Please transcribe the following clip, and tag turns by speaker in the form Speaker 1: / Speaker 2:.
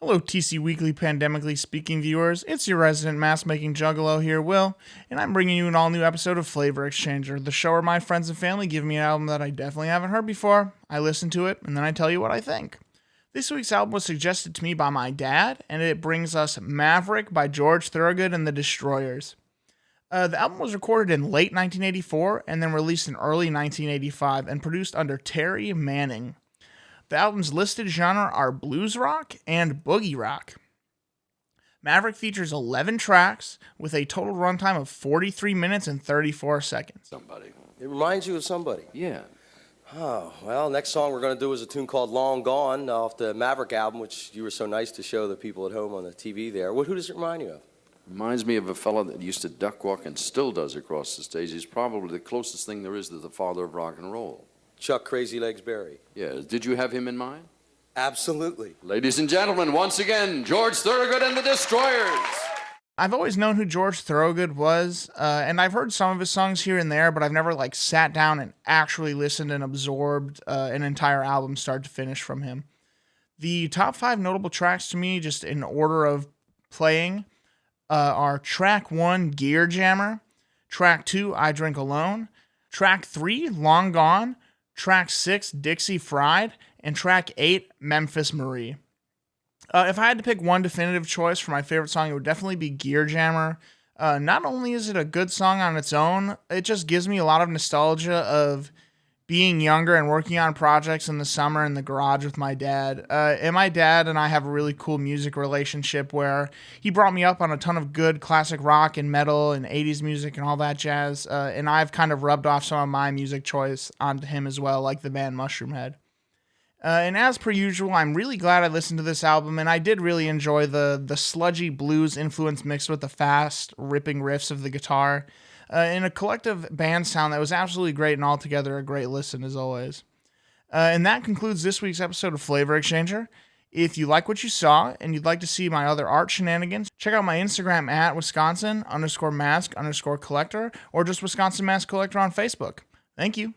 Speaker 1: Hello, TC Weekly Pandemically Speaking viewers. It's your resident mask-making juggalo here, Will, and I'm bringing you an all-new episode of Flavor Exchanger, the show where my friends and family give me an album that I definitely haven't heard before. I listen to it, and then I tell you what I think. This week's album was suggested to me by my dad, and it brings us Maverick by George Thorogood and the Destroyers. The album was recorded in late 1984 and then released in early 1985 and produced under Terry Manning. The album's listed genre are blues rock and boogie rock. Maverick features 11 tracks with a total runtime of 43 minutes and 34 seconds.
Speaker 2: Somebody.
Speaker 3: It reminds you of somebody.
Speaker 2: Yeah.
Speaker 3: Oh, well, next song we're going to do is a tune called Long Gone off the Maverick album, which you were so nice to show the people at home on the TV there. Who does it remind you of?
Speaker 2: Reminds me of a fellow that used to duck walk and still does across the stage. He's probably the closest thing there is to the father of rock and roll.
Speaker 3: Chuck Crazy Legs Berry.
Speaker 2: Yeah. Did you have him in mind?
Speaker 3: Absolutely.
Speaker 2: Ladies and gentlemen, once again, George Thorogood and the Destroyers.
Speaker 1: I've always known who George Thorogood was, and I've heard some of his songs here and there, but I've never sat down and actually listened and absorbed an entire album start to finish from him. The top 5 notable tracks to me, just in order of playing, are track 1, Gear Jammer, track 2, I Drink Alone, track 3, Long Gone, track 6, Dixie Fried, and track 8, Memphis Marie. If I had to pick one definitive choice for my favorite song, it would definitely be Gear Jammer. Not only is it a good song on its own, it just gives me a lot of nostalgia of being younger and working on projects in the summer in the garage with my dad. And my dad and I have a really cool music relationship where he brought me up on a ton of good classic rock and metal and 80s music and all that jazz. And I've kind of rubbed off some of my music choice onto him as well, like the band Mushroom Head. And as per usual, I'm really glad I listened to this album, and I did really enjoy the sludgy blues influence mixed with the fast, ripping riffs of the guitar, in a collective band sound that was absolutely great and altogether a great listen as always. And that concludes this week's episode of Flavor Exchanger. If you like what you saw and you'd like to see my other art shenanigans, check out my Instagram at Wisconsin_mask_collector or just Wisconsin Mask Collector on Facebook. Thank you.